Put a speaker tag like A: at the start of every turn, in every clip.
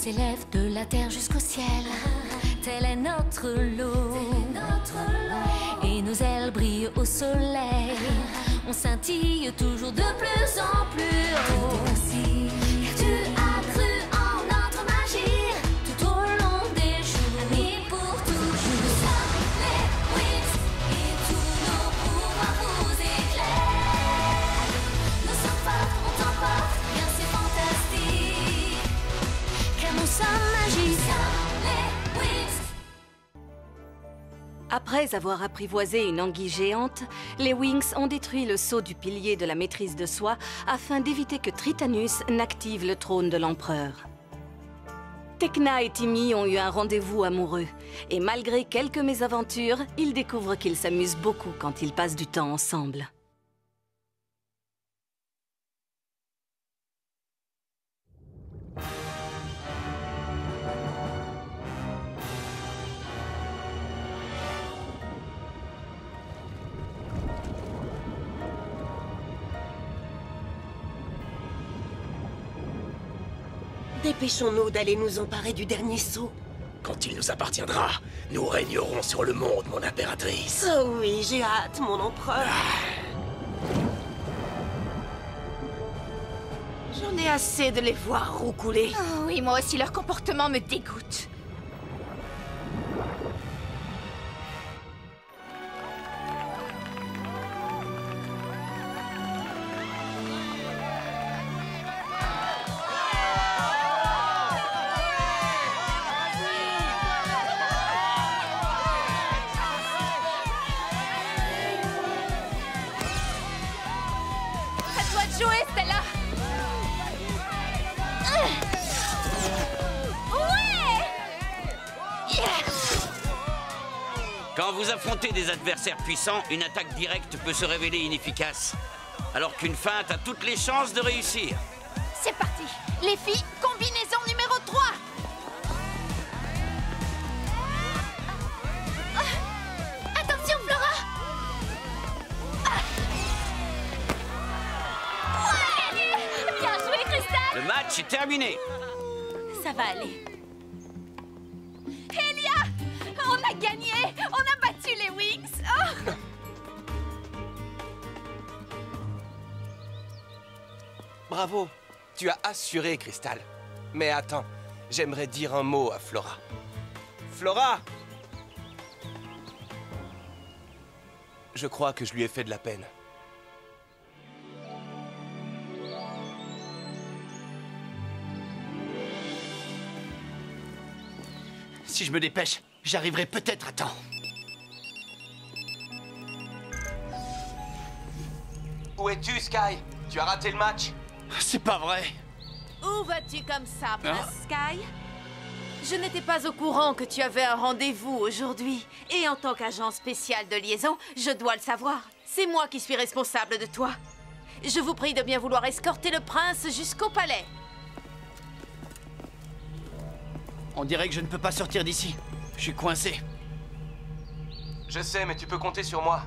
A: s'élève de la terre jusqu'au ciel. Tel est notre lot. Et nos ailes brillent au soleil. On scintille toujours de plus en plus haut. Tout est possible, car tu as cru en notre magie. Tout au long des jours et pour toujours. Nous sommes les Wings et tous nos pouvoirs vous éclairent. Nous sommes forts, on t'emporte, bien c'est fantastique. Car nous sommes magiciens, les Wings.
B: Après avoir apprivoisé une anguille géante, les Wings ont détruit le sceau du pilier de la maîtrise de soi afin d'éviter que Tritanus n'active le trône de l'empereur. Tecna et Timmy ont eu un rendez-vous amoureux, et malgré quelques mésaventures, ils découvrent qu'ils s'amusent beaucoup quand ils passent du temps ensemble.
C: Dépêchons-nous d'aller nous emparer du dernier sceau.
D: Quand il nous appartiendra, nous régnerons sur le monde, mon impératrice.
C: Oh oui, j'ai hâte, mon empereur. J'en ai assez de les voir roucouler.
E: Oh oui, moi aussi, leur comportement me dégoûte. À toi de jouer, Stella.
F: Quand vous affrontez des adversaires puissants, une attaque directe peut se révéler inefficace. Alors qu'une feinte a toutes les chances de réussir.
E: C'est parti. Les filles, combinaison numéro 3. Attention, Flora. Ouais. Bien joué, Crystal.
F: Le match est terminé.
B: Ça va aller.
E: Elia, on a gagné. On a battu les Wings. Oh.
G: Bravo, tu as assuré, Crystal. Mais attends, j'aimerais dire un mot à Flora. Flora! Je crois que je lui ai fait de la peine.
D: Si je me dépêche, j'arriverai peut-être à temps.
G: Où es-tu, Sky? Tu as raté le match?
D: C'est pas vrai.
H: Où vas-tu comme ça, Prince Sky? Je n'étais pas au courant que tu avais un rendez-vous aujourd'hui. Et en tant qu'agent spécial de liaison, je dois le savoir. C'est moi qui suis responsable de toi. Je vous prie de bien vouloir escorter le prince jusqu'au palais.
D: On dirait que je ne peux pas sortir d'ici. Je suis coincé.
G: Je sais, mais tu peux compter sur moi.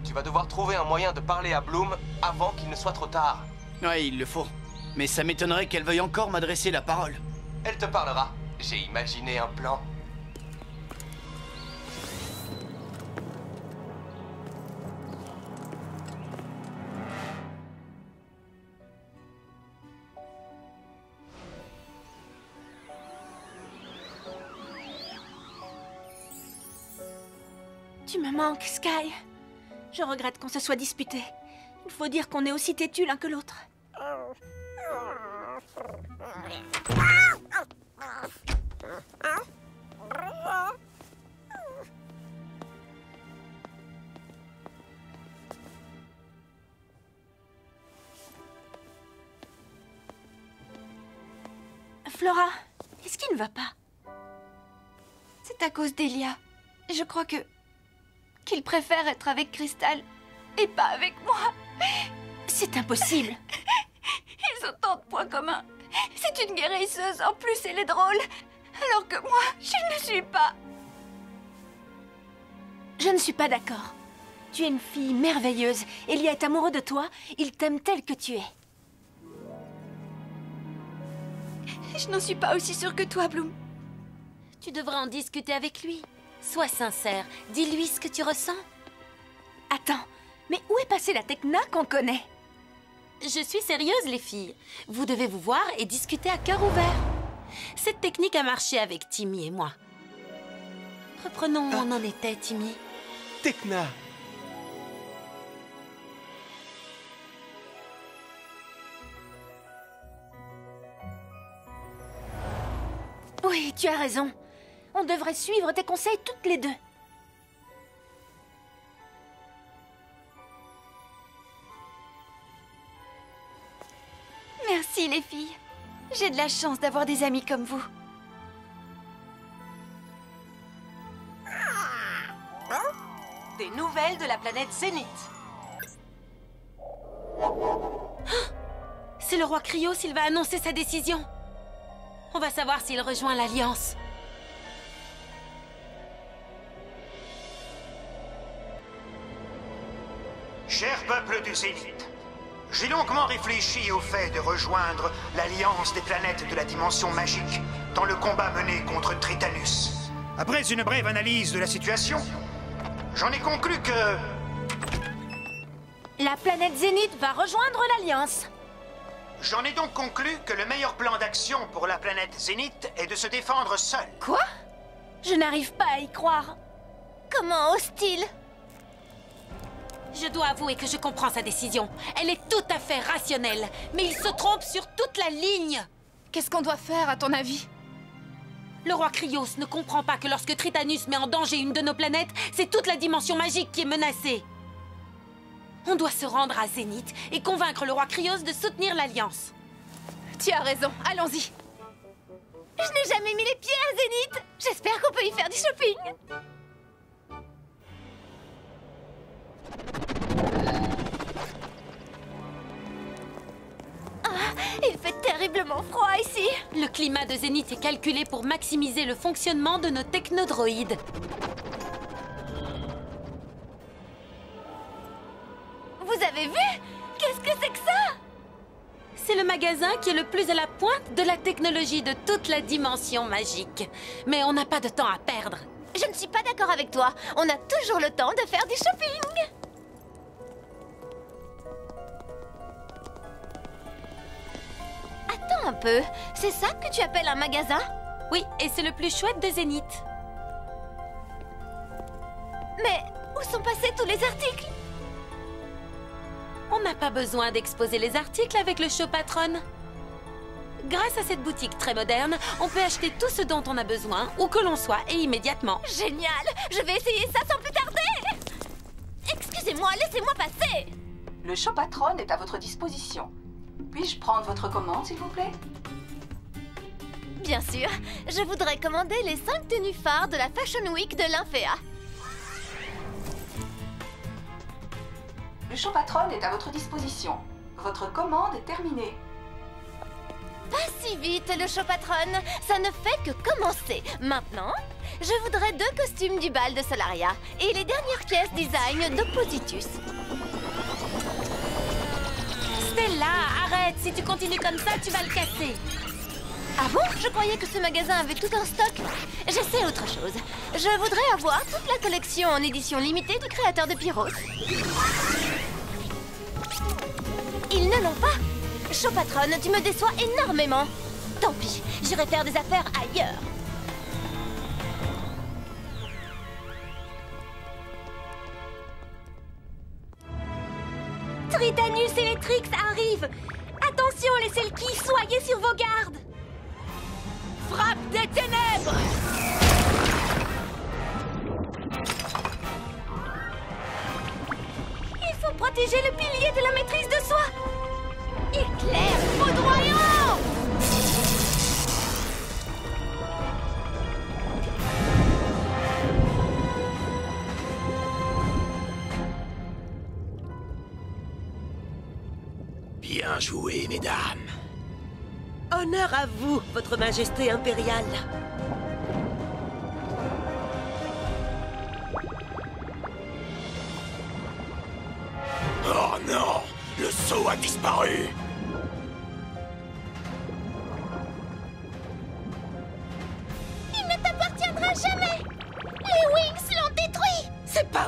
G: Tu vas devoir trouver un moyen de parler à Bloom avant qu'il ne soit trop tard.
D: Ouais, il le faut. Mais ça m'étonnerait qu'elle veuille encore m'adresser la parole.
G: Elle te parlera. J'ai imaginé un plan.
B: Tu me manques, Sky. Je regrette qu'on se soit disputé. Il faut dire qu'on est aussi têtus l'un que l'autre. Flora, qu'est-ce qui ne va pas?
A: C'est à cause d'Elia. Je crois qu'il préfère être avec Crystal et pas avec moi.
B: C'est impossible.
A: Ils ont tant de points communs. C'est une guérisseuse, en plus elle est drôle. Alors que moi, je ne suis pas.
B: Je ne suis pas d'accord. Tu es une fille merveilleuse. Elia est amoureux de toi. Il t'aime tel que tu es.
E: Je n'en suis pas aussi sûre que toi, Bloom.
A: Tu devrais en discuter avec lui. Sois sincère, dis-lui ce que tu ressens.
E: Attends, mais où est passée la Tekna qu'on connaît?
A: Je suis sérieuse, les filles. Vous devez vous voir et discuter à cœur ouvert. Cette technique a marché avec Timmy et moi. Reprenons où on en était, Timmy.
G: Tekna.
E: Oui, tu as raison. On devrait suivre tes conseils toutes les deux. Merci, les filles. J'ai de la chance d'avoir des amis comme vous.
C: Des nouvelles de la planète Zénith.
A: C'est le roi Krios, il va annoncer sa décision. On va savoir s'il rejoint l'Alliance.
I: Cher peuple du Zénith, j'ai longuement réfléchi au fait de rejoindre l'Alliance des planètes de la dimension magique dans le combat mené contre Tritanus. Après une brève analyse de la situation, j'en ai conclu que...
E: La planète Zénith va rejoindre l'Alliance.
I: J'en ai donc conclu que le meilleur plan d'action pour la planète Zénith est de se défendre seul.
E: Quoi? Je n'arrive pas à y croire. Comment ose-t-il?
A: Je dois avouer que je comprends sa décision. Elle est tout à fait rationnelle. Mais il se trompe sur toute la ligne.
E: Qu'est-ce qu'on doit faire, à ton avis?
A: Le roi Krios ne comprend pas que lorsque Tritanus met en danger une de nos planètes, c'est toute la dimension magique qui est menacée. On doit se rendre à Zénith et convaincre le roi Krios de soutenir l'Alliance.
E: Tu as raison, allons-y. Je n'ai jamais mis les pieds à Zénith. J'espère qu'on peut y faire du shopping. Il fait terriblement froid ici.
A: Le climat de Zénith est calculé pour maximiser le fonctionnement de nos technodroïdes.
E: Vous avez vu? Qu'est-ce que c'est que ça?
A: C'est le magasin qui est le plus à la pointe de la technologie de toute la dimension magique. Mais on n'a pas de temps à perdre.
E: Je ne suis pas d'accord avec toi. On a toujours le temps de faire du shopping. Attends un peu. C'est ça que tu appelles un magasin?
A: Oui, et c'est le plus chouette de Zénith.
E: Mais où sont passés tous les articles?
A: On n'a pas besoin d'exposer les articles avec le show patron. Grâce à cette boutique très moderne, on peut acheter tout ce dont on a besoin, où que l'on soit, et immédiatement.
E: Génial! Je vais essayer ça sans plus tarder! Excusez-moi, laissez-moi passer!
J: Le show patron est à votre disposition. Puis-je prendre votre commande, s'il vous plaît?
E: Bien sûr, je voudrais commander les 5 tenues phares de la Fashion Week de l'Infea.
J: Le show patron est à votre disposition. Votre commande est terminée.
E: Pas si vite, le show patron. Ça ne fait que commencer. Maintenant, je voudrais 2 costumes du bal de Solaria et les dernières pièces design d'Oppositus.
A: Stella, arrête! Si tu continues comme ça, tu vas le casser.
E: Ah bon? Je croyais que ce magasin avait tout un stock. J'essaie autre chose. Je voudrais avoir toute la collection en édition limitée du créateur de Pyros. Ils ne l'ont pas. Show patronne, tu me déçois énormément. Tant pis, j'irai faire des affaires ailleurs.
A: Tritanus et les Trix arrivent. Attention, les Selkies, soyez sur vos gardes. Frappe des ténèbres! Il faut protéger le pilier de la maîtrise de soi. Éclair foudroyant!
D: Bien joué, mesdames.
C: Honneur à vous, votre majesté impériale.
D: Oh non! Le sceau a disparu!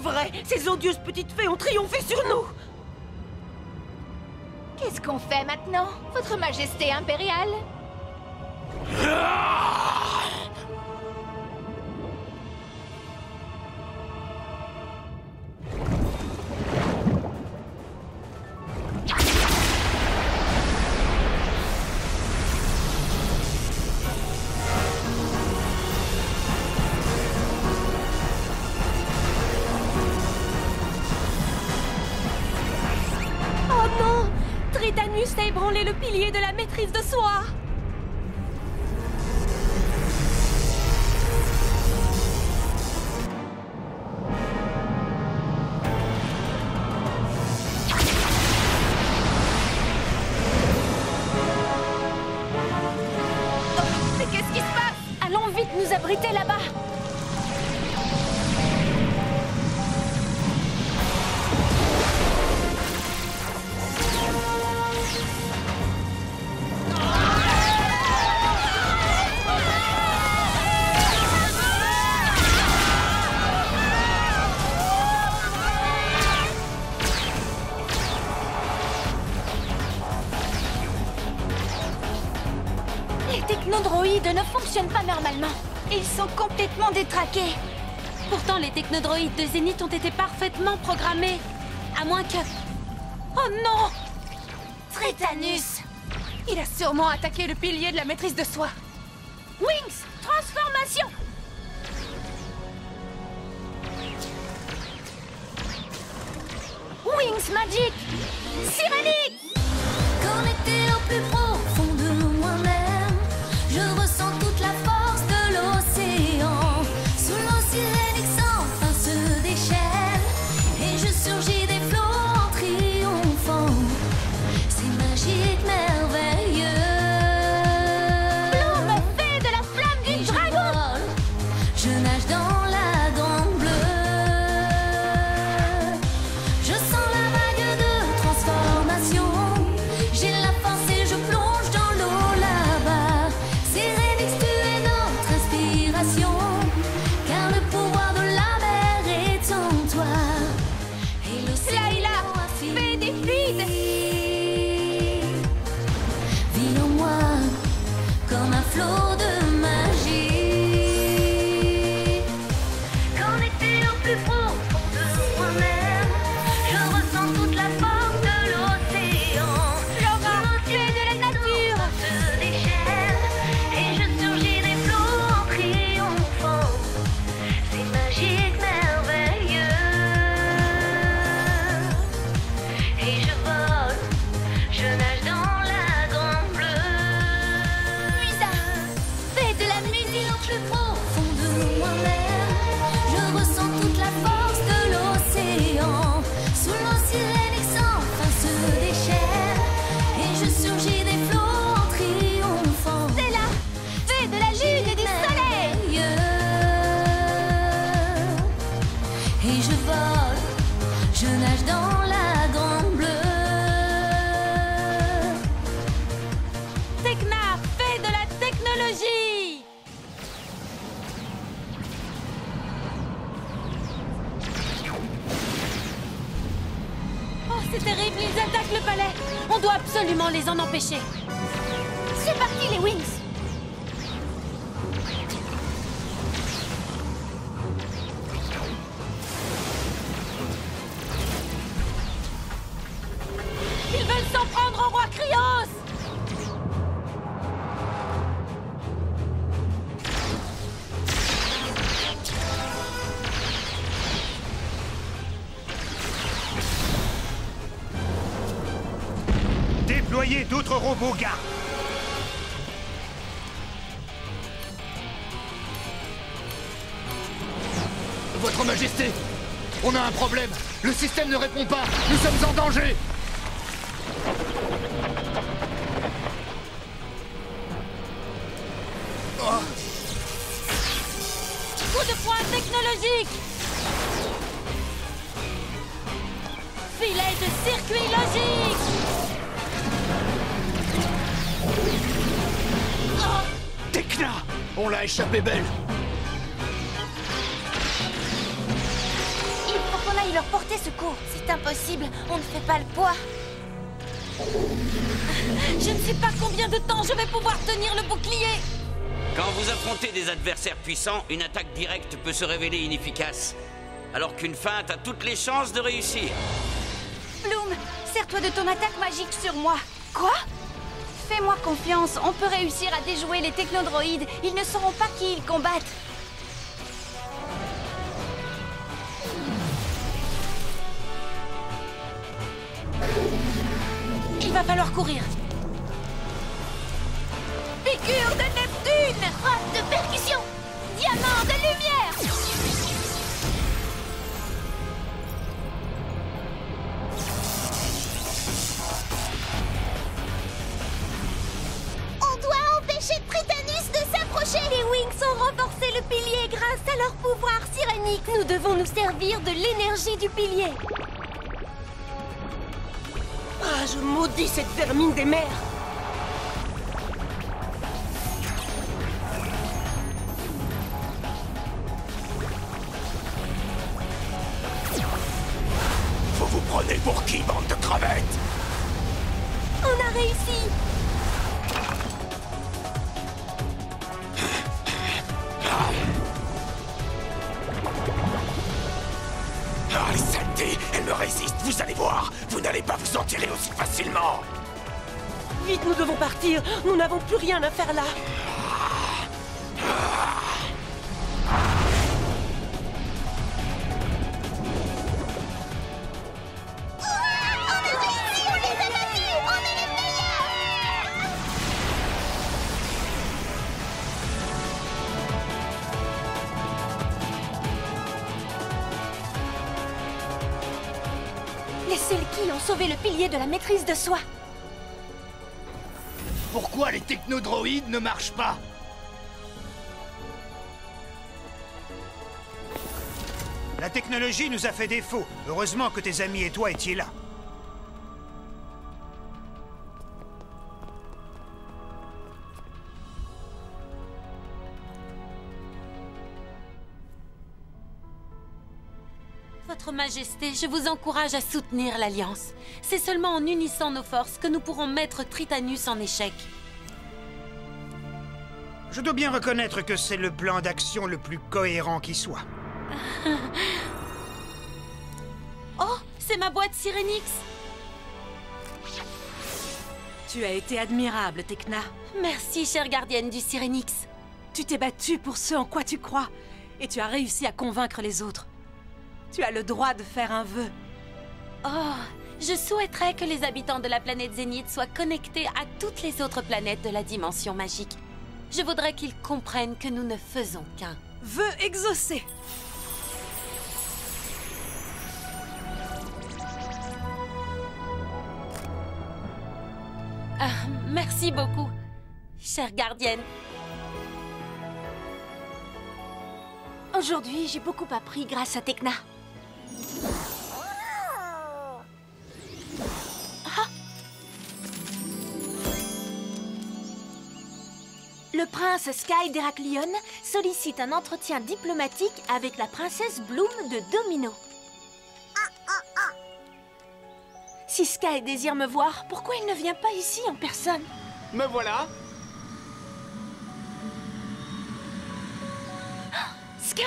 C: vrai! Ces odieuses petites fées ont triomphé sur nous!
E: Qu'est-ce qu'on fait maintenant, Votre Majesté impériale?
A: Oh non! Tritanus a ébranlé le pilier de la maîtrise de soi!
E: Mais qu'est-ce qui se passe?
A: Allons vite nous abriter là-bas! Les technodroïdes ne fonctionnent pas normalement. Ils sont complètement détraqués. Pourtant, les technodroïdes de Zénith ont été parfaitement programmés. À moins que... Oh non! Tritanus!
H: Il a sûrement attaqué le pilier de la maîtrise de soi.
A: Wings! Transformation! Wings Magic! Sirenic!
K: Connecté au plus profond de moi-même, je ressens toute la force de l'océan. Sous l'eau Sirenic sans fin se déchaîne, et je surgis des flots en triomphant. C'est magique, merveilleux.
A: Bloom, fée de la flamme du dragon!
K: Je nage dans la grande bleue. Je sens la vague de transformation. J'ai la force et je plonge dans l'eau là-bas. Sirenic, tu es notre inspiration, car le pouvoir de la mer est en toi. Et
A: Layla, fée des fluides!
K: vit en moi comme un flot de magie. Connecté au plus profond de moi-même, je ressens toute la force de l'océan.
A: Flora, tu es de la nature!
K: Se déchaîne et je surgis des flots en triomphant. C'est magique, merveilleux. Et je vole, je nage dans la grande bleue.
A: Luisa, fée de la musique!
K: Au plus profond de moi-même, je ressens toute la force de l'océan. Sous l'eau Sirenic sans fin se déchaîne, et je surgis des flots en triomphant.
A: C'est là, fée de la lune et du soleil!
K: Et je vole, je nage dans la grande bleue.
A: Tekna, fée de la technologie! Oh, c'est terrible, ils attaquent le palais! On doit absolument les en empêcher! C'est parti, les Wings! Ils veulent s'en prendre au roi Krios!
I: Déployez d'autres robots gardes.
L: Votre Majesté, on a un problème. Le système ne répond pas. Nous sommes en danger.
A: Coup de poing technologique! Filet de circuit logique!
L: Tekna, on l'a échappé belle.
E: Il faut pu leur porter secours. C'est impossible, on ne fait pas le poids.
K: Je ne sais pas combien de temps je vais pouvoir tenir le bouclier.
F: Quand vous affrontez des adversaires puissants, une attaque directe peut se révéler inefficace. Alors qu'une feinte a toutes les chances de réussir.
B: Bloom, sers-toi de ton attaque magique sur moi. Quoi? Fais-moi confiance, on peut réussir à déjouer les technodroïdes. Ils ne sauront pas qui ils combattent.
K: Il va falloir courir.
E: Piqûre de Neptune! Frappe de percussion! Diamant de lumière! On doit empêcher Tritanus de s'approcher! Les Wings ont renforcé le pilier grâce à leur pouvoir sirénique. Nous devons nous servir de l'énergie du pilier.
C: Ah, je maudis cette vermine des mers!
D: Vous vous prenez pour qui, bande de crevettes?
E: On a réussi!
D: Ah, les saletés, elle me résiste, vous allez voir. Vous n'allez pas vous en tirer aussi facilement.
C: Vite, nous devons partir. Nous n'avons plus rien à faire là.
E: Les Selkies ont sauvé le pilier de la maîtrise de soi.
L: Pourquoi les technodroïdes ne marchent pas?
I: La technologie nous a fait défaut. Heureusement que tes amis et toi étiez là.
K: Votre Majesté, je vous encourage à soutenir l'Alliance. C'est seulement en unissant nos forces que nous pourrons mettre Tritanus en échec.
I: Je dois bien reconnaître que c'est le plan d'action le plus cohérent qui soit.
K: Oh, c'est ma boîte Sirenix.
M: Tu as été admirable, Tecna.
K: Merci, chère gardienne du Sirenix.
M: Tu t'es battue pour ce en quoi tu crois, et tu as réussi à convaincre les autres. Tu as le droit de faire un vœu.
K: Oh, je souhaiterais que les habitants de la planète Zénith soient connectés à toutes les autres planètes de la dimension magique. Je voudrais qu'ils comprennent que nous ne faisons qu'un.
M: Vœu exaucé.
K: Merci beaucoup, chère gardienne.
E: Aujourd'hui, j'ai beaucoup appris grâce à Tecna. Ah! Le prince Sky d'Héraklion sollicite un entretien diplomatique avec la princesse Bloom de Domino. Si Sky désire me voir, pourquoi il ne vient pas ici en personne?
L: Me voilà.
E: Sky!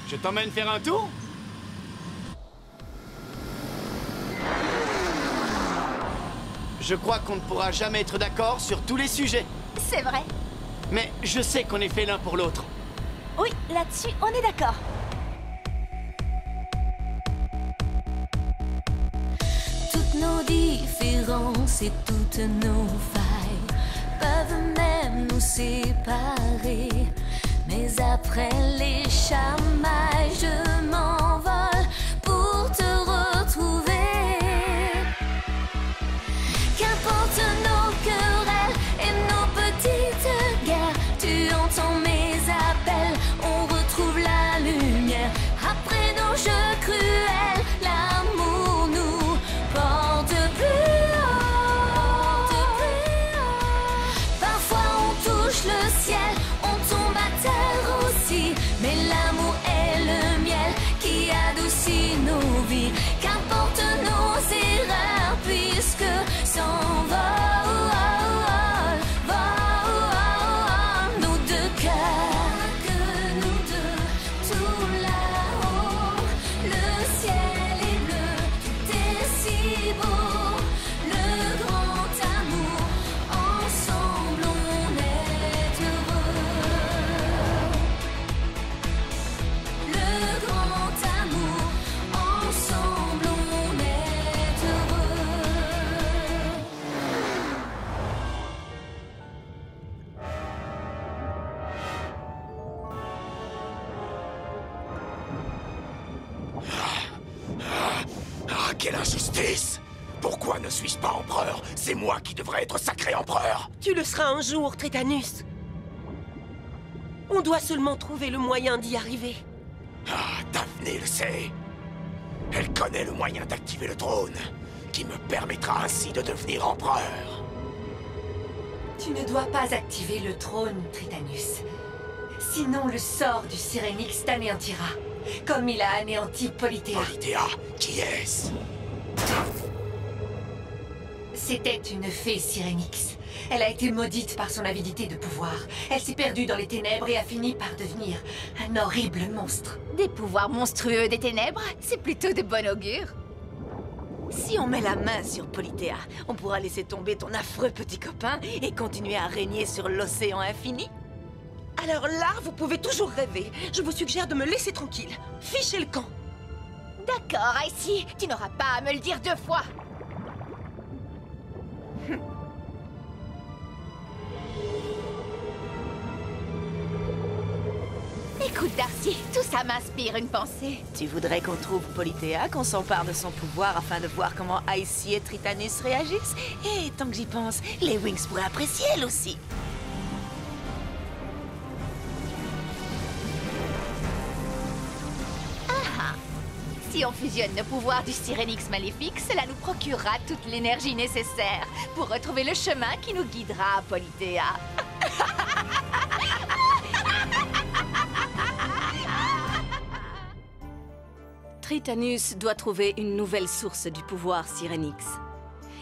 L: Je t'emmène faire un tour? Je crois qu'on ne pourra jamais être d'accord sur tous les sujets.
E: C'est vrai.
L: Mais je sais qu'on est fait l'un pour l'autre.
E: Oui, là-dessus, on est d'accord.
A: Toutes nos différences et toutes nos failles peuvent même nous séparer. Mais après les chamailles, je m'envole pour te retrouver. Qu'importe nos querelles et nos petites guerres, tu entends mes appels, on retrouve la lumière. Après nos jeux cruels, l'amour nous porte plus haut. Parfois on touche le ciel, on tombe à terre aussi, mais l'amour est le miel qui a
D: injustice! Pourquoi ne suis-je pas empereur? C'est moi qui devrais être sacré empereur!
C: Tu le seras un jour, Tritanus. On doit seulement trouver le moyen d'y arriver.
D: Ah, Daphné le sait. Elle connaît le moyen d'activer le trône, qui me permettra ainsi de devenir empereur.
N: Tu ne dois pas activer le trône, Tritanus. Sinon, le sort du Syrénix t'anéantira, comme il a anéanti Polithéa.
D: Polithéa, qui est-ce?
N: C'était une fée Syrénix. Elle a été maudite par son avidité de pouvoir. Elle s'est perdue dans les ténèbres et a fini par devenir un horrible monstre.
H: Des pouvoirs monstrueux des ténèbres, c'est plutôt de bon augure. Si on met la main sur Polithéa, on pourra laisser tomber ton affreux petit copain et continuer à régner sur l'océan infini.
C: Alors là, vous pouvez toujours rêver. Je vous suggère de me laisser tranquille. Fichez le camp.
E: D'accord, Icy, tu n'auras pas à me le dire 2 fois. Écoute, Darcy, tout ça m'inspire une pensée.
H: Tu voudrais qu'on trouve Polithéa, qu'on s'empare de son pouvoir afin de voir comment Icy et Tritanus réagissent? Et tant que j'y pense, les Wings pourraient apprécier elle aussi.
E: Si on fusionne le pouvoir du Syrénix maléfique, cela nous procurera toute l'énergie nécessaire pour retrouver le chemin qui nous guidera à Polithéa.
B: Tritanus doit trouver une nouvelle source du pouvoir Syrénix.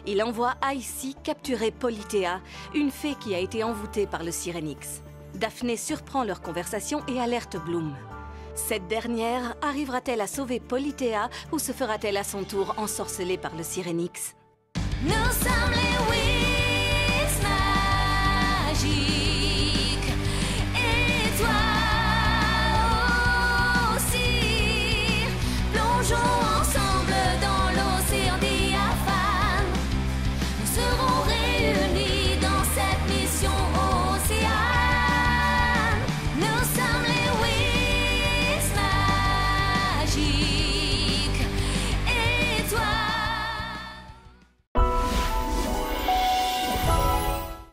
B: Il envoie Icy capturer Polithéa, une fée qui a été envoûtée par le Syrénix. Daphné surprend leur conversation et alerte Bloom. Cette dernière arrivera-t-elle à sauver Polithéa ou se fera-t-elle à son tour ensorceler par le Syrénix?
K: Nous sommes les Wings.